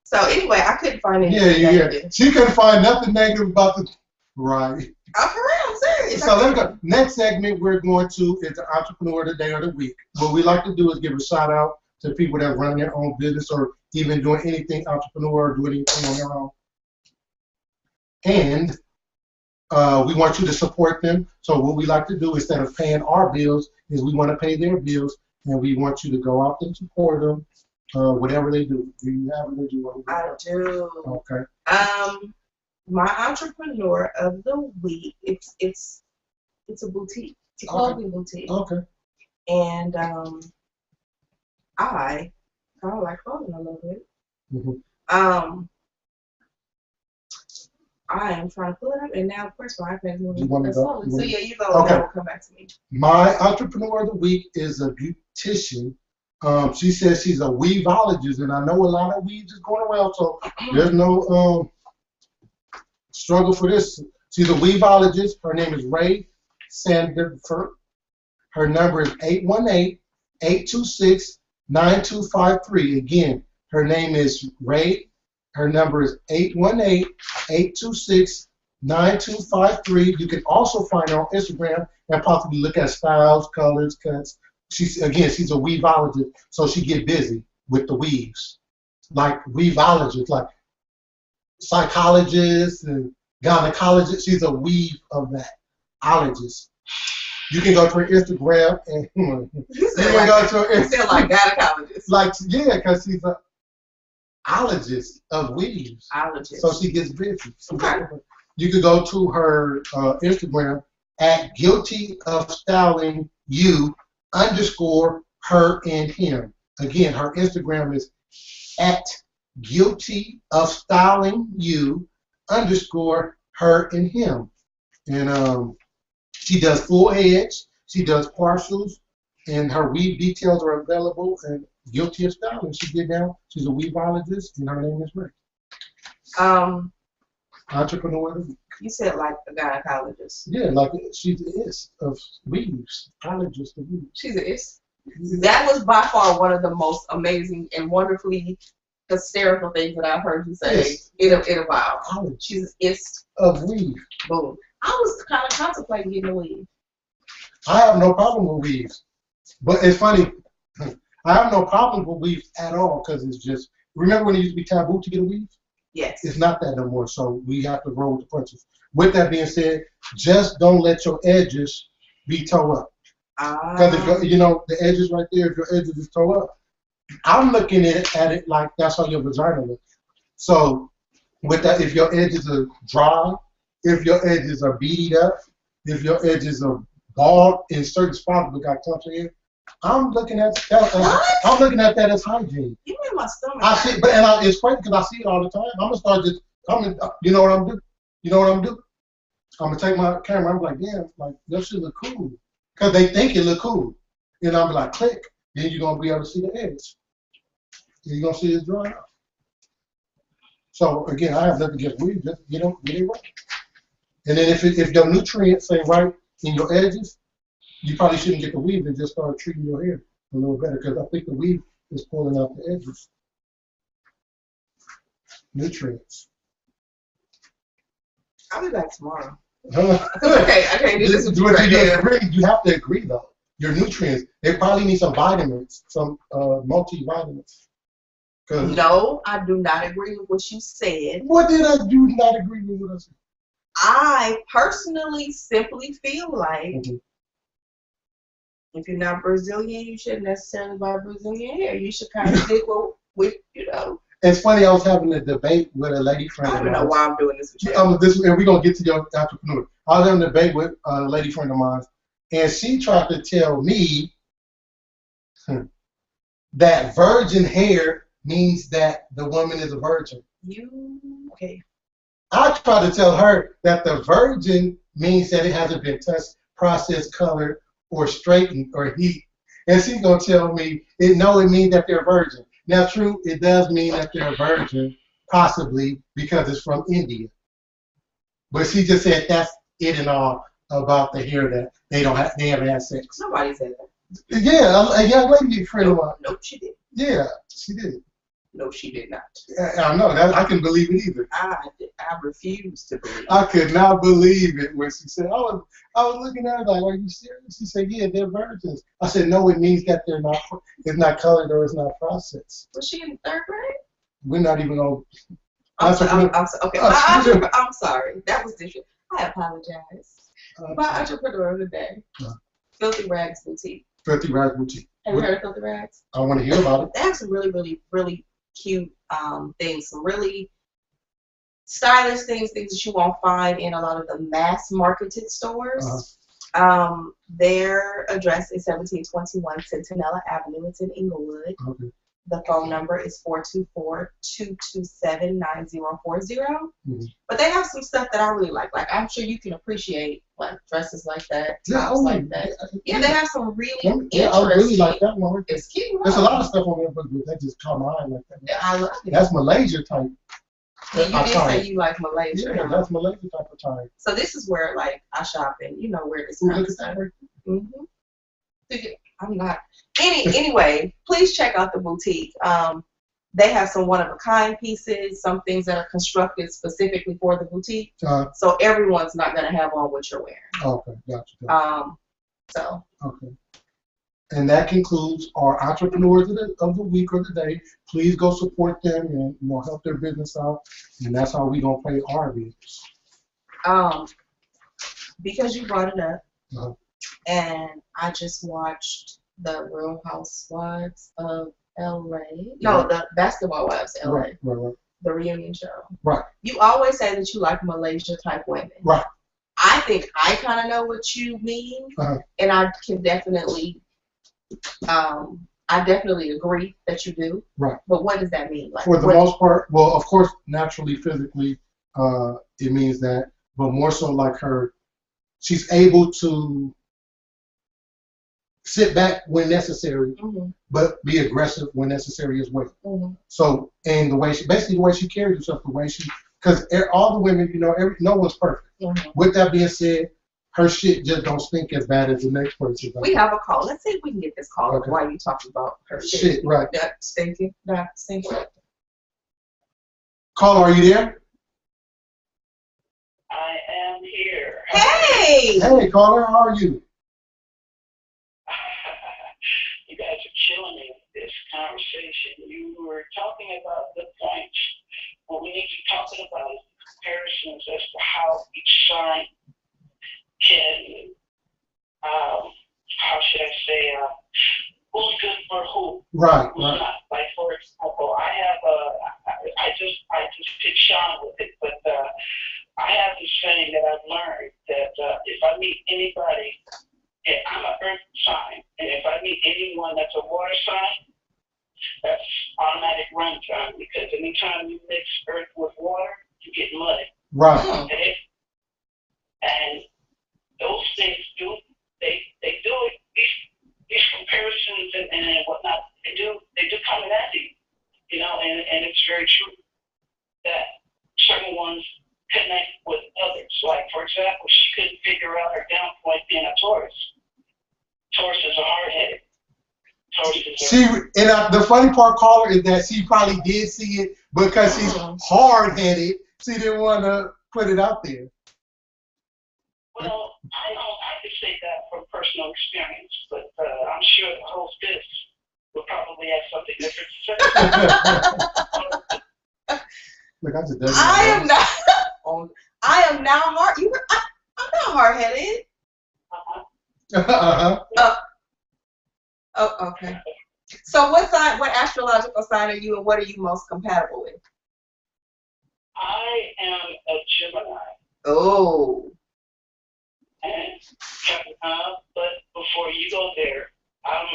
So anyway, I couldn't find anything negative. She couldn't find nothing negative about the right. I'm for real, I'm serious. So let's go. Next segment we're going to is the Entrepreneur of the Day or the Week. What we like to do is give a shout out to people that run their own business or even doing anything entrepreneur or doing anything on their own. And we want you to support them. So what we like to do instead of paying our bills is we want to pay their bills, and we want you to go out and support them, whatever they do. Do you have it? I do. Okay. My entrepreneur of the week. It's a boutique. It's a clothing boutique. Okay. And I kind of like clothing a little bit. Mm-hmm. I am trying to pull it up, and now, of course, my iPad is moving. So yeah, you go. Okay. That will come back to me. My entrepreneur of the week is a beautician. She says she's a weaveologist, and I know a lot of weaves is going around, so there's no struggle for this. She's a weaveologist. Her name is Ray Sandiford. Her number is 818-826-9253. Again, her name is Ray. Her number is 818-826-9253. You can also find her on Instagram and possibly look at styles, colors, cuts. She's a weaveologist, so she get busy with the weaves. Like weaveologists, like psychologists and gynecologists. She's a weave of that. Ologist. You can go to her Instagram and you sound like gynecologist. Like, yeah, because she's a ologist of weaves. Ologist. So she gets busy. Okay. You could go to her Instagram at guiltyofstylingyou_her and him. Again, her Instagram is at guiltyofstylingyou_her and him. And she does full edge, she does partials, and her weave details are available at Guilty of Styling. She get down. She's a weaveologist, and her name is Ray. Entrepreneur. You said like a gynecologist. Yeah, like she's the is of weaves. Ologist of weaves. She's the is. That was by far one of the most amazing and wonderfully hysterical things that I've heard you say in a while. She's the is of weave. Boom. I was kind of contemplating getting a weave. I have no problem with weaves, but it's funny. I have no problem with weaves at all because it's just. Remember when it used to be taboo to get a weave? Yes. It's not that no more, so we have to roll with the punches. With that being said, just don't let your edges be toe up. Because if the edges right there, if your edges is toe up, I'm looking at it like that's how your vagina looks. So with that, if your edges are dry, if your edges are beaded up, if your edges are bald in certain spots but got clumps of hair, I'm looking at that. I'm looking at that as hygiene. You made my stomach. I see, it's crazy because I see it all the time. I'm gonna start just. You know what I'm doing? You know what I'm doing? I'm gonna take my camera. I'm like, damn, like that should look cool because they think it look cool. And I'm like, click. Then you're gonna be able to see the edge. You're gonna see it dry out. So again, I have nothing against weave. Just get it right. And then if your nutrients ain't right in your edges, you probably shouldn't get the weave and just start treating your hair a little better because I think the weave is pulling out the edges. Nutrients. I'll be back tomorrow. Okay, this is you have to agree though. Your nutrients, they probably need some vitamins, some multivitamins. No, I do not agree with what you said. What did I do not agree with what I said? I personally simply feel like if you're not Brazilian, you shouldn't necessarily buy Brazilian hair. You should kind of stick with. It's funny, I was having a debate with a lady friend of mine. I don't know why I'm doing this with you. And we're going to get to your entrepreneur. I was having a debate with a lady friend of mine, and she tried to tell me that virgin hair means that the woman is a virgin. Okay. I tried to tell her that the virgin means that it hasn't been touched, processed, colored, or straightened, or heat. And she's going to tell me, it means that they're virgin. Now, true, it does mean that they're a virgin, possibly, because it's from India. But she just said that's it and all. about the hair that they haven't had sex. Nobody said that. Yeah, a young lady friend of mine. Nope, she did. Yeah, she did. No, she did not. I know that. I couldn't believe it either. I refuse to believe it. I could not believe it when she said, I was looking at her like, are you serious? She said, yeah, they're virgins. I said, no, it means that it's not colored or it's not processed. Was she in 3rd grade? We're not even going to. I'm sorry. That was different. I apologize. My entrepreneur of the day. Filthy Rags Boutique. Filthy Rags Boutique. Have you heard of Filthy Rags? I want to hear about it. They have some really, really, really cute things. Some really stylish things that you won't find in a lot of the mass marketed stores. Their address is 1721 Centinela Avenue. It's in Inglewood. Okay. The phone number is 424-227-9040. But they have some stuff that I really like. Like, I'm sure you can appreciate like dresses like that, tops like that. Yeah, they have some really interesting. I really like that one. It's cute. There's a lot of stuff on there, but that just caught my eye like that. Yeah, I love it. That's Malaysia type. Yeah, you did say you like Malaysia. Yeah, that's Malaysia type of type. So this is where like I shop and you know where this kind of stuff. I'm not. Anyway, please check out the boutique. They have some one-of-a-kind pieces, some things that are constructed specifically for the boutique. So everyone's not going to have on what you're wearing. Okay, gotcha. Okay. And that concludes our entrepreneurs of the week or the day. Please go support them and help their business out. And that's how we're going to pay our bills. Because you brought it up, and I just watched the Real Housewives of LA. No, the Basketball Wives of LA. Right. The reunion show. Right. You always say that you like Malaysia type women. Right. I think I kind of know what you mean, and I can definitely, I definitely agree that you do. Right. But what does that mean? Like, for the most part, well, of course, naturally, physically, it means that, but more so like her, she's able to sit back when necessary, but be aggressive when necessary as well. So, and the way she carries herself, because all the women, no one's perfect. With that being said, her shit just don't stink as bad as the next person. We have a call. Let's see if we can get this call while you talking about her shit. Right. Not stinking. Caller, are you there? I am here. Hey! Hey, caller, how are you? You guys are killing me with this conversation. You were talking about the points. What we need to be talking about is comparisons as to how each sign can, how should I say, who's good for who? Right. Who's not. Like, for example, I just picked Shawn with it, but I have this saying that I've learned that if I meet anybody, I'm an earth sign, and if I meet anyone that's a water sign, that's automatic run time, because anytime you mix earth with water, you get muddy. Right. Okay? And those things do it. These comparisons and whatnot, they do come in handy, and it's very true that certain ones connect with others. Like, for example, she couldn't figure out her down point being a Taurus. Tauruses are hard-headed. The funny part, caller, is that she probably did see it because she's hard-headed. She didn't want to put it out there. Well, I could say that from personal experience, but I'm sure the hostess would probably have something different to say. Look, I am now hard. I'm not hard-headed. Oh, okay. So what astrological sign are you, and what are you most compatible with? I am a Gemini. Oh. And, but before you go there, I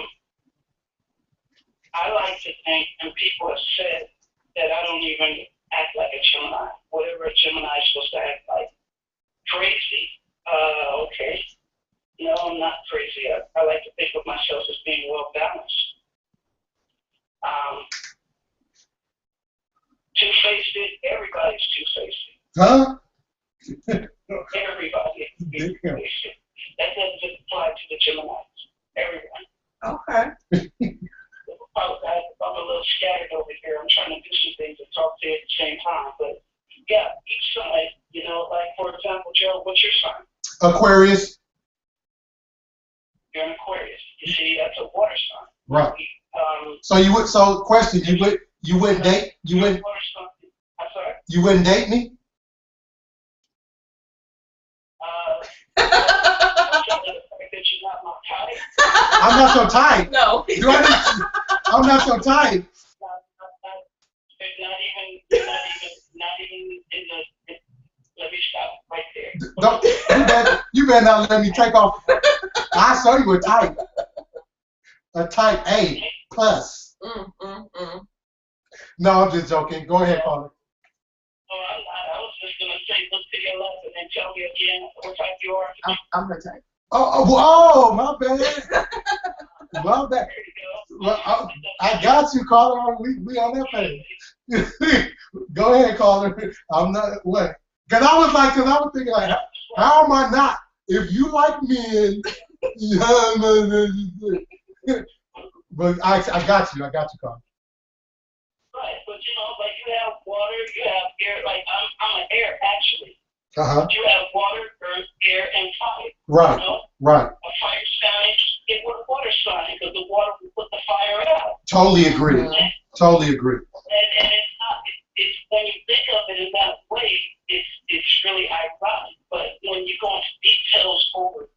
like to think, and people have said that I don't even act like a Gemini. Whatever a Gemini is supposed to act like. Crazy? Okay. No, I'm not crazy. I like to think of myself as being well balanced. Two-faced, everybody's two-faced. Huh? Everybody is two-faced. Okay. I'm a little scattered over here. I'm trying to do some things and talk to you at the same time. But yeah, each sign, you know, like for example, Gerald, what's your sign? Aquarius. You're an Aquarius. You see, that's a water sign. Right. So question, you wouldn't date? You wouldn't? I'm sorry? You wouldn't date me? I'm not so tight. No. I'm not so tight. Not even in the. Let me stop right there. You better not let me take off. I saw you a type. A type A plus. No, I'm just joking. Go ahead, caller. Oh, I was just gonna say, look to your left and then tell me again what type you are. I'm her type. Oh, my bad. My bad. Well, I got you, caller. We on that page. Go ahead, caller. I'm not what? Cause I was thinking like, how am I not? If you like men, but I got you, caller. Right, but you know, like you have water, you have air. Like I'm an air actually. You have water, earth, air, and fire. Right. You know? Right. A fire sign, get with a water sign because the water will put the fire out. Totally agree. Totally agree. And it's not. It's when you think of it in that way, it's really ironic. But when you go into details over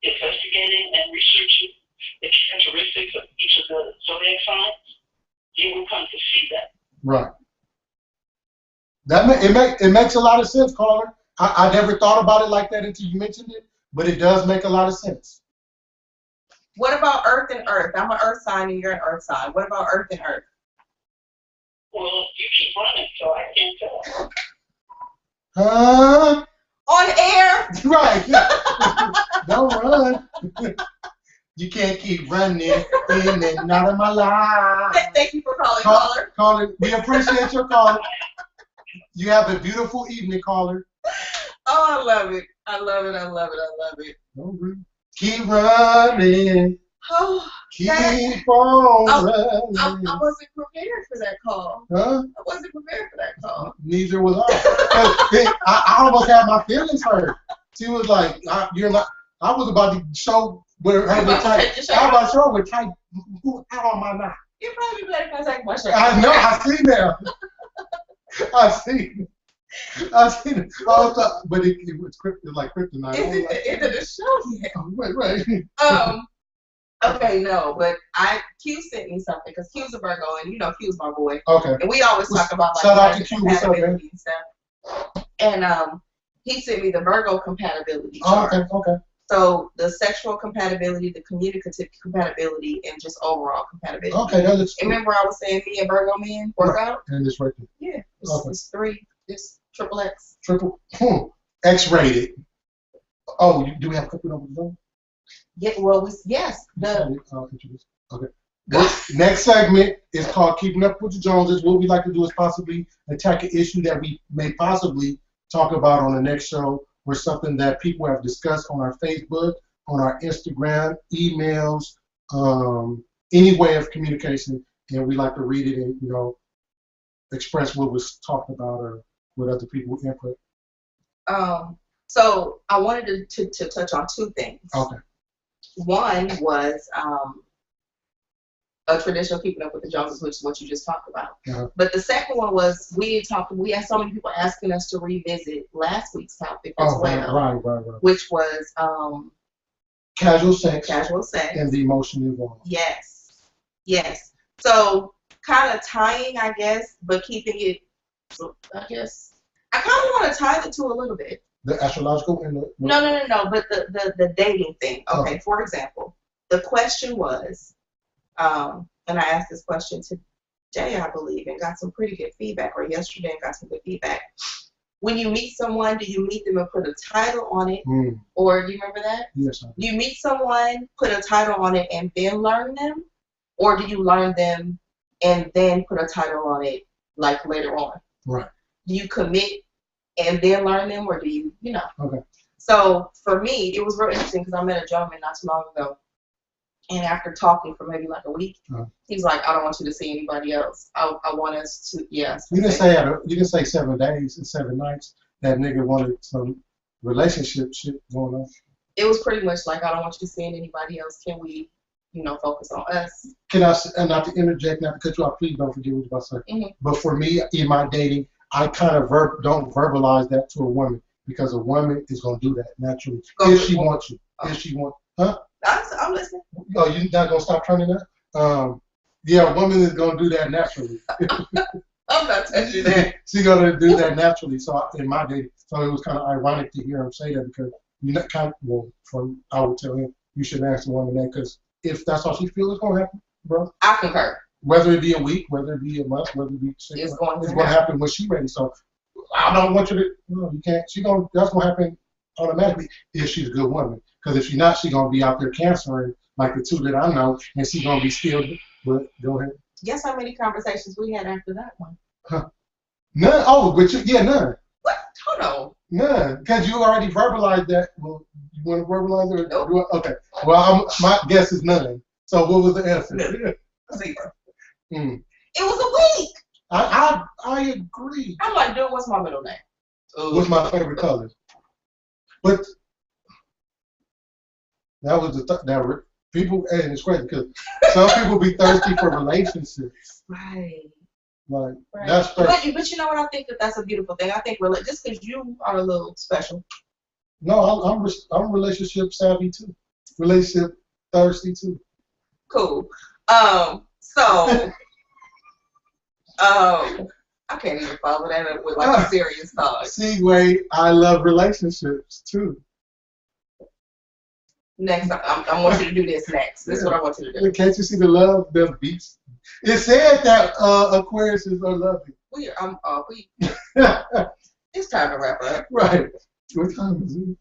investigating and researching the characteristics of each of the zodiac signs, you will come to see that. Right. It makes a lot of sense, caller. I never thought about it like that until you mentioned it, but it does make a lot of sense. What about Earth and Earth? I'm an Earth sign and you're an Earth sign. What about Earth and Earth? Well, you keep running, so I can't tell. On air. Right. Don't run. You can't keep running in and out of my life. Thank you for calling, caller. Caller, we appreciate your call. You have a beautiful evening, caller. Oh, I love it. I love it. I love it. I love it. Keep running. Oh, keep on running. I wasn't prepared for that call. Huh? I wasn't prepared for that call. Neither was I. I almost had my feelings hurt. She was like, "You're not." I was about to show with her with type. I was about to show with type. How am I not? You're probably better if I take my shirt. I know. I seen that. I seen it. But it was like kryptonite. Is it the end of the show yet? Right. Okay, no, but Q sent me something because Q's a Virgo and you know Q's my boy. Okay. And we always talk about like shout out to Q. What's up, man? And stuff. And he sent me the Virgo compatibility chart. Okay. So the sexual compatibility, the communicative compatibility, and just overall compatibility. Okay, that looks cool. Remember I was saying me and Virgo men work out? And it's right there. Yeah. It's 3. It's triple X. X-rated. Oh, do we have a couple of them? Yeah, well, yes. Okay. Next segment is called Keeping Up with the Joneses. What we like to do is possibly attack an issue that we may possibly talk about on the next show, or something that people have discussed on our Facebook, on our Instagram, emails, any way of communication, and we like to read it and express what was talked about or what other people input. So I wanted to touch on 2 things. Okay. One was a traditional Keeping Up with the Joneses, which is what you just talked about. Uh-huh. But the second one was we had so many people asking us to revisit last week's topic as well. Right. Which was casual sex. And the emotion involved. Yes. So kind of tying, I guess, but keeping it. So I guess I kind of want to tie the 2 a little bit. The astrological and the no. But the dating thing. Okay. For example, the question was. And I asked this question today, I believe, and got some pretty good feedback, or yesterday and got some good feedback. When you meet someone, do you meet them and put a title on it? Or do you remember that? Yes. Do you meet someone, put a title on it, and then learn them? Or do you learn them and then put a title on it, like later on? Right. Do you commit and then learn them, or do you, Okay. So for me, it was real interesting because I met a gentleman not too long ago. And after talking for maybe like a week, he's like, I don't want you to see anybody else. I want us to, yes. You didn't say 7 days and 7 nights. That nigga wanted some relationship shit going on. It was pretty much like, I don't want you seeing anybody else. Can we, focus on us? Can I, and not to interject, not to cut you off, please don't forget what I was about to say. But for me, in my dating, I kind of don't verbalize that to a woman because a woman is going to do that naturally. If she wants you. If she wants, huh? I'm listening. Oh, you're not going to stop turning that? Yeah, a woman is going to do that naturally. I'm not touching that. She's going to do that naturally. So in my dating, so it was kind of ironic to hear him say that because I would tell him you should ask a woman that because if that's how she feels, it's going to happen, bro. I concur. Whether it be a week, whether it be a month, whether it be 6 months, it's going to happen when she's ready. So I don't want you to, you can't. That's going to happen automatically if she's a good woman. Because if she's not, she's going to be out there cancering like the two that I know, and she's going to be still. But go ahead. Guess how many conversations we had after that one? Huh. None. Oh, but none. What? Hold on. None. Because you already verbalized that. Well, you want to verbalize it? Nope. Okay. Well, my guess is none. So what was the answer? 0. Mm. It was a week. I agree. I'm like, dude, what's my middle name? What's my favorite color? But that was that people, and it's crazy because some people be thirsty for relationships. Right. Like right. That's thirsty. But you know what? I think that's a beautiful thing. I think just because you are a little special. No, I'm relationship savvy too. Relationship thirsty too. Cool. So, I can't even follow that up with like a serious thought. See, Wade, I love relationships too. Next, I want you to do this next. This is what I want you to do. Can't you see the love that beats? It said that Aquariuses are loving. It's time to wrap up. Right. What time is it?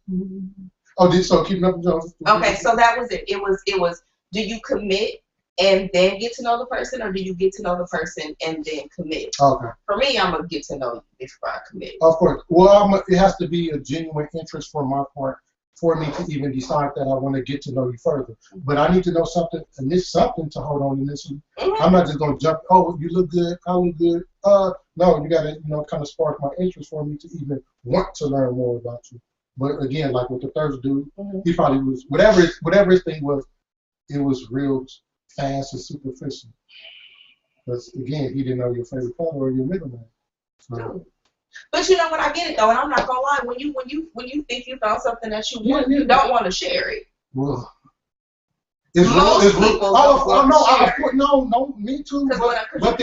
Oh, so keeping up with Jones. Okay, so that was it. It was. Do you commit and then get to know the person, or do you get to know the person and then commit? Okay. For me, I'm gonna get to know you before I commit. Of course. Well, it has to be a genuine interest for my part for me to even decide that I want to get to know you further. But I need to know something, and there's something to hold on initially. I'm not just gonna jump. Oh, you look good. I look good. No, you gotta kind of spark my interest for me to even want to learn more about you. But again, like with the third dude, he probably was whatever his thing was. It was real fast and superficial. Because again, he didn't know your favorite color or your middle name. So. But you know what? I get it though, and I'm not gonna lie. When you think you found something that you want, you don't want to share it. Well, most people no, me too. But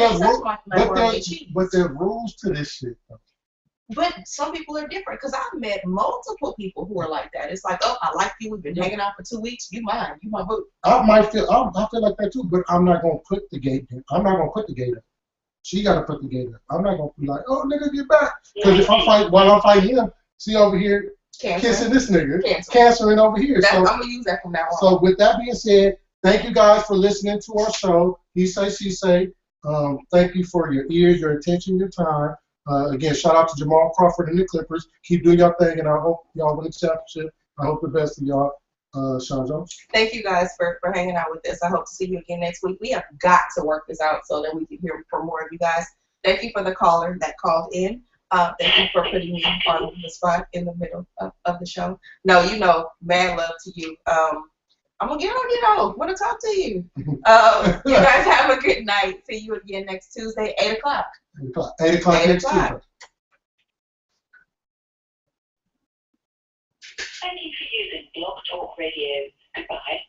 there's rules to this shit. Though. But some people are different because I've met multiple people who are like that. It's like, oh, I like you. We've been hanging out for 2 weeks. You mine. You my boo. I feel like that too. But I'm not gonna put the gate in. I'm not gonna put the gate up. She gotta put the gate up. I'm not gonna be like, oh nigga, get back. Because if while I'm fighting him, see over here kissing this nigga, cancering over here. I'm gonna use that from now on. So with that being said, thank you guys for listening to our show. He say, she say. Thank you for your ears, your attention, your time. Again, shout out to Jamal Crawford and the Clippers. Keep doing your thing, and I hope y'all win the championship. I hope the best of y'all. Shawn Jones. Thank you guys for hanging out with us. I hope to see you again next week. We have got to work this out so that we can hear from more of you guys. Thank you for the caller that called in. Thank you for putting me on the spot in the middle of the show. No, mad love to you. I'm going to get on I want to talk to you. You guys have a good night. See you again next Tuesday, 8 o'clock. 8 o'clock next Tuesday. Thank you for using Blog Talk Radio. Goodbye.